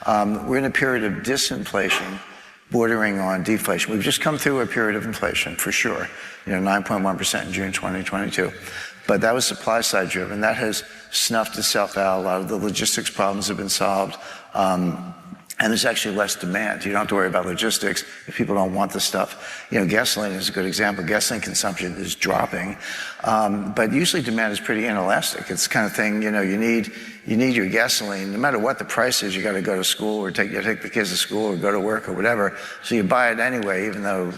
We're in a period of disinflation bordering on deflation. We've just come through a period of inflation, for sure, 9.1% in June 2022. But that was supply side driven. That has snuffed itself out. A lot of the logistics problems have been solved. And there's actually less demand. You don't have to worry about logistics if people don't want the stuff. Gasoline is a good example. Gasoline consumption is dropping. But usually demand is pretty inelastic. It's the kind of thing, you need your gasoline. No matter what the price is, you got to go to school or take the kids to school or go to work or whatever. So you buy it anyway, even though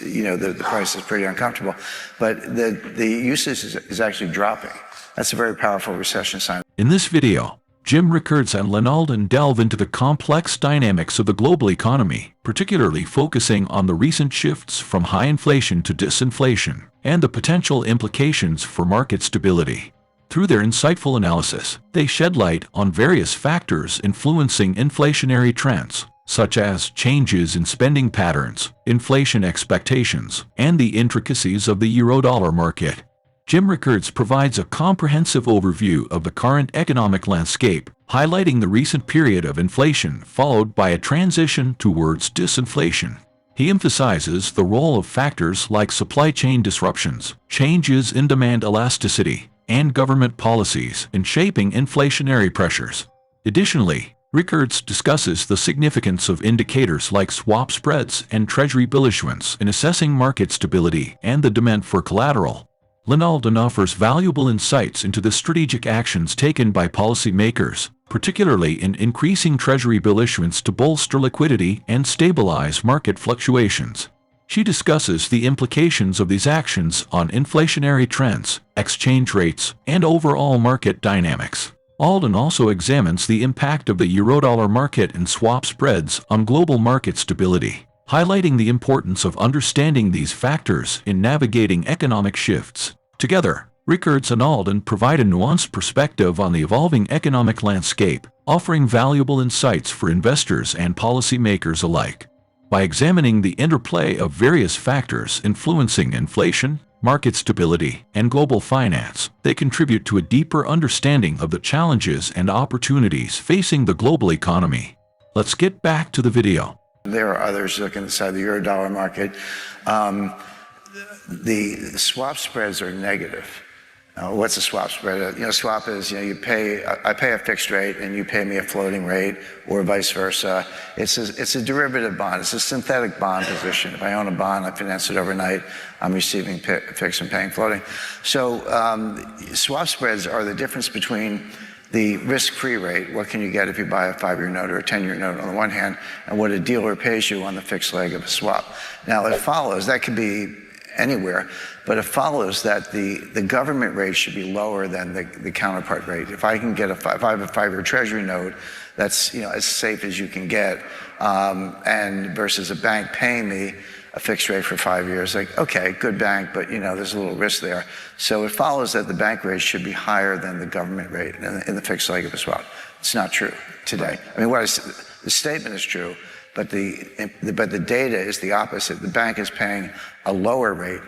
the price is pretty uncomfortable. But the usage is actually dropping. That's a very powerful recession sign. In this video, Jim Rickards and Lyn Alden delve into the complex dynamics of the global economy, particularly focusing on the recent shifts from high inflation to disinflation and the potential implications for market stability. Through their insightful analysis, they shed light on various factors influencing inflationary trends, such as changes in spending patterns, inflation expectations, and the intricacies of the euro-dollar market. Jim Rickards provides a comprehensive overview of the current economic landscape, highlighting the recent period of inflation followed by a transition towards disinflation. He emphasizes the role of factors like supply chain disruptions, changes in demand elasticity, and government policies in shaping inflationary pressures. Additionally, Rickards discusses the significance of indicators like swap spreads and Treasury bill issuance in assessing market stability and the demand for collateral. Lyn Alden offers valuable insights into the strategic actions taken by policymakers, particularly in increasing Treasury bill issuance to bolster liquidity and stabilize market fluctuations. She discusses the implications of these actions on inflationary trends, exchange rates, and overall market dynamics. Alden also examines the impact of the euro-dollar market and swap spreads on global market stability, highlighting the importance of understanding these factors in navigating economic shifts. Together, Rickards and Alden provide a nuanced perspective on the evolving economic landscape, offering valuable insights for investors and policymakers alike. By examining the interplay of various factors influencing inflation, market stability, and global finance, they contribute to a deeper understanding of the challenges and opportunities facing the global economy. Let's get back to the video. There are others looking inside the euro-dollar market. The swap spreads are negative. What's a swap spread? Swap is, I pay a fixed rate and you pay me a floating rate, or vice versa. It's a derivative bond. It's a synthetic bond position. If I own a bond, I finance it overnight. I'm receiving fixed and paying floating. So swap spreads are the difference between the risk-free rate, what can you get if you buy a 5-year note or a 10-year note on the one hand, and what a dealer pays you on the fixed leg of a swap. Now it follows, that could be anywhere, but it follows that the government rate should be lower than the counterpart rate. If I can get if I have a 5-year Treasury note that's as safe as you can get, and versus a bank paying me a fixed rate for 5 years, like, okay, good bank, but there's a little risk there. So it follows that the bank rate should be higher than the government rate in the fixed leg of a swap. It's not true today. I mean, the statement is true, but the data is the opposite. The bank is paying a lower rate.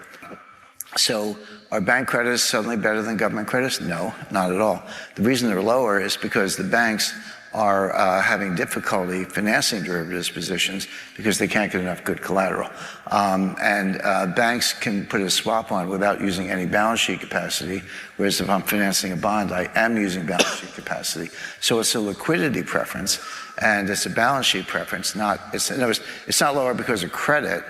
So are bank credits suddenly better than government credits? No, not at all. The reason they're lower is because the banks are having difficulty financing derivatives positions because they can't get enough good collateral. Banks can put a swap on without using any balance sheet capacity, whereas if I'm financing a bond, I am using balance sheet capacity. So it's a liquidity preference, and it's a balance sheet preference. It's not lower because of credit.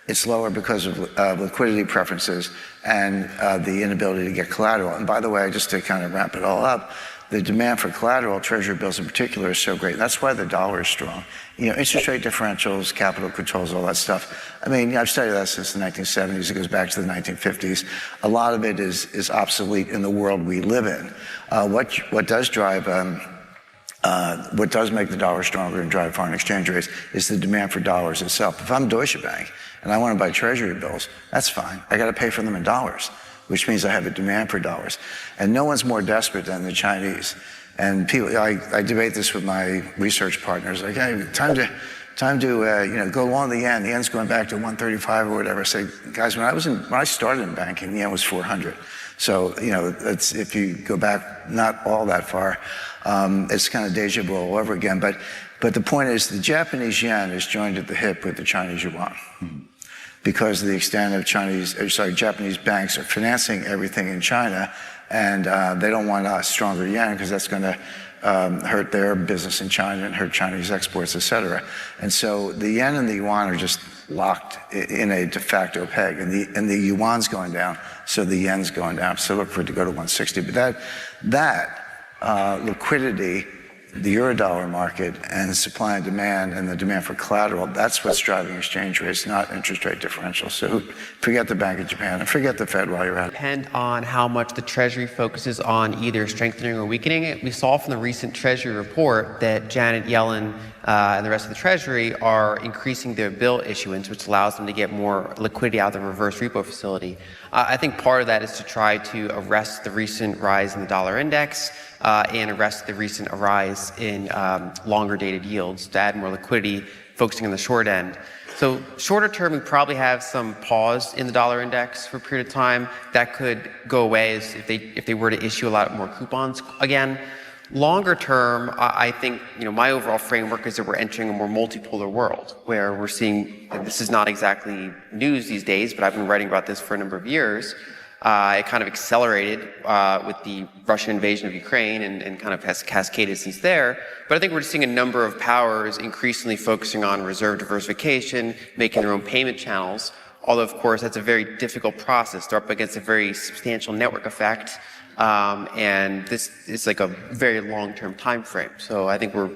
It's lower because of liquidity preferences and the inability to get collateral. And by the way, just to kind of wrap it all up, the demand for collateral, Treasury bills in particular, is so great. That's why the dollar is strong. Interest rate differentials, capital controls, all that stuff. I mean, I've studied that since the 1970s. It goes back to the 1950s. A lot of it is obsolete in the world we live in. What does make the dollar stronger and drive foreign exchange rates is the demand for dollars itself. If I'm Deutsche Bank and I want to buy Treasury bills, that's fine. I got to pay for them in dollars, which means I have a demand for dollars. And no one's more desperate than the Chinese. And people, I debate this with my research partners, like, hey, time to go long the yen. The yen's going back to 135 or whatever. I say, guys, when I started in banking, the yen was 400. So, if you go back not all that far, it's kind of deja vu all over again. But But the point is the Japanese yen is joined at the hip with the Chinese yuan because of the extent of Japanese banks are financing everything in China, and they don't want a stronger yen because that's going to hurt their business in China and hurt Chinese exports, et cetera. And so the yen and the yuan are just locked in a de facto peg, and the yuan's going down, so the yen's going down. So look for it to go to 160. But that liquidity, the euro-dollar market, and supply and demand, and the demand for collateral, that's what's driving exchange rates, not interest rate differentials. So forget the Bank of Japan and forget the Fed while you're at it. Depend on how much the Treasury focuses on either strengthening or weakening it. We saw from the recent Treasury report that Janet Yellen and the rest of the Treasury are increasing their bill issuance, which allows them to get more liquidity out of the reverse repo facility. I think part of that is to try to arrest the recent rise in the dollar index and arrest the recent rise in longer dated yields to add more liquidity, focusing on the short end. So shorter term, we probably have some pause in the dollar index for a period of time. That could go away if they were to issue a lot more coupons again. Longer term, I think my overall framework is that we're entering a more multipolar world where we're seeing, and this is not exactly news these days, but I've been writing about this for a number of years. It kind of accelerated with the Russian invasion of Ukraine and kind of has cascaded since there. But I think we're seeing a number of powers increasingly focusing on reserve diversification, making their own payment channels. Although, of course, that's a very difficult process. They're up against a very substantial network effect. And this is like a very long-term time frame. So I think we're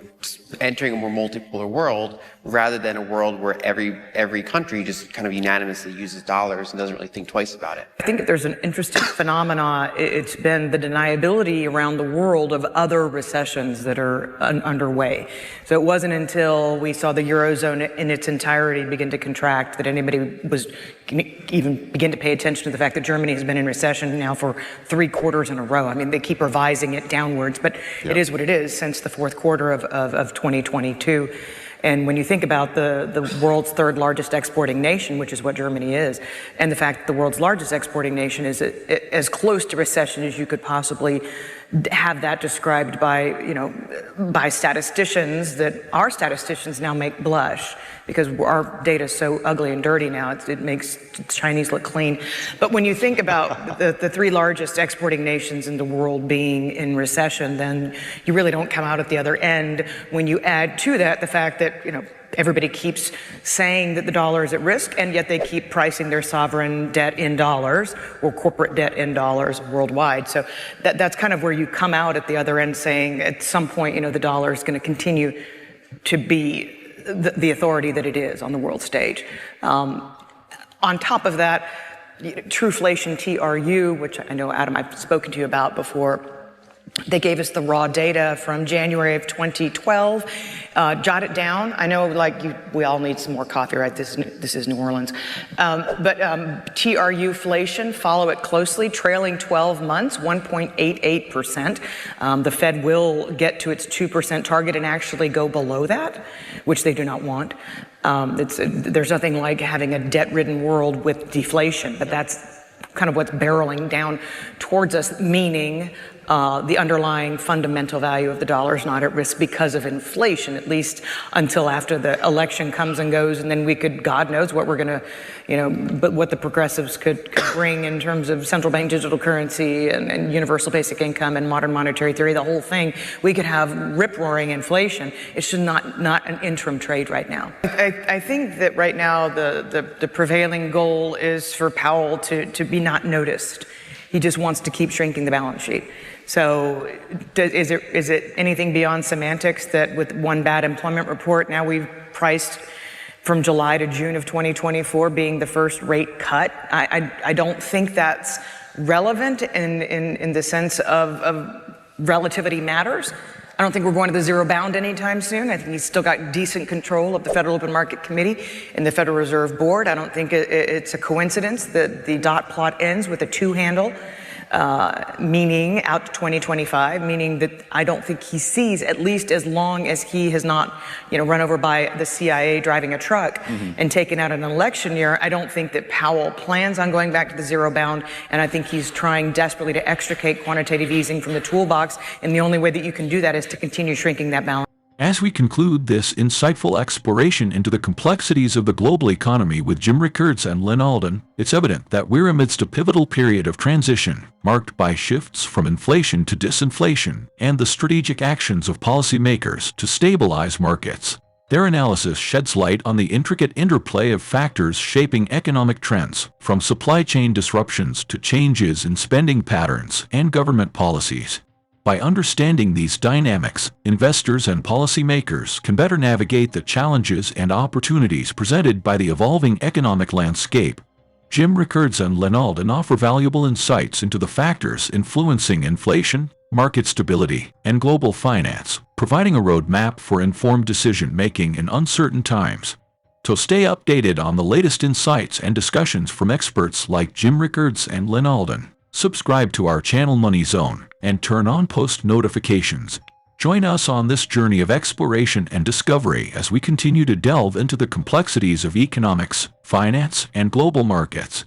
entering a more multipolar world rather than a world where every country just kind of unanimously uses dollars and doesn't really think twice about it. I think there's an interesting phenomena. It's been the deniability around the world of other recessions that are underway. So it wasn't until we saw the Eurozone in its entirety begin to contract that anybody was even begin to pay attention to the fact that Germany has been in recession now for 3 quarters in a row. I mean, they keep revising it downwards, but It is what it is since the fourth quarter of 2022. And when you think about the world's third largest exporting nation, which is what Germany is, and the fact that the world's largest exporting nation is as close to recession as you could possibly have that described by statisticians that our statisticians now make blush because our data is so ugly and dirty now. It makes Chinese look clean. But when you think about the 3 largest exporting nations in the world being in recession, then you really don't come out at the other end when you add to that the fact that, everybody keeps saying that the dollar is at risk, and yet they keep pricing their sovereign debt in dollars or corporate debt in dollars worldwide. So that's kind of where you come out at the other end saying at some point, the dollar is going to continue to be the authority that it is on the world stage. On top of that, Truflation, TRU, which I know, Adam, I've spoken to you about before, they gave us the raw data from January of 2012. Jot it down. I know, we all need some more coffee, right? This is New Orleans. But TRU-flation, follow it closely. Trailing 12 months, 1.88%. The Fed will get to its 2% target and actually go below that, which they do not want. There's nothing like having a debt-ridden world with deflation, but that's kind of what's barreling down towards us, meaning the underlying fundamental value of the dollar is not at risk because of inflation, at least until after the election comes and goes, and then God knows what we're going to, but what the progressives could bring in terms of central bank digital currency and universal basic income and modern monetary theory, the whole thing. We could have rip-roaring inflation. It's just not an interim trade right now. I think that right now the prevailing goal is for Powell to be not noticed. He just wants to keep shrinking the balance sheet. So is it anything beyond semantics that with one bad employment report, now we've priced from July to June of 2024 being the first rate cut? I don't think that's relevant in the sense of relativity matters. I don't think we're going to the zero bound anytime soon. I think he's still got decent control of the Federal Open Market Committee and the Federal Reserve Board. I don't think it's a coincidence that the dot plot ends with a 2 handle. Meaning out to 2025, meaning that I don't think he sees, at least as long as he has not, run over by the CIA driving a truck and taken out an election year, I don't think that Powell plans on going back to the zero bound, and I think he's trying desperately to extricate quantitative easing from the toolbox, and the only way that you can do that is to continue shrinking that balance. As we conclude this insightful exploration into the complexities of the global economy with Jim Rickards and Lyn Alden, it's evident that we're amidst a pivotal period of transition, marked by shifts from inflation to disinflation and the strategic actions of policymakers to stabilize markets. Their analysis sheds light on the intricate interplay of factors shaping economic trends, from supply chain disruptions to changes in spending patterns and government policies. By understanding these dynamics, investors and policymakers can better navigate the challenges and opportunities presented by the evolving economic landscape. Jim Rickards and Lyn Alden offer valuable insights into the factors influencing inflation, market stability, and global finance, providing a roadmap for informed decision-making in uncertain times. To stay updated on the latest insights and discussions from experts like Jim Rickards and Lyn Alden, subscribe to our channel Money Zone and turn on post notifications. Join us on this journey of exploration and discovery as we continue to delve into the complexities of economics, finance, and global markets.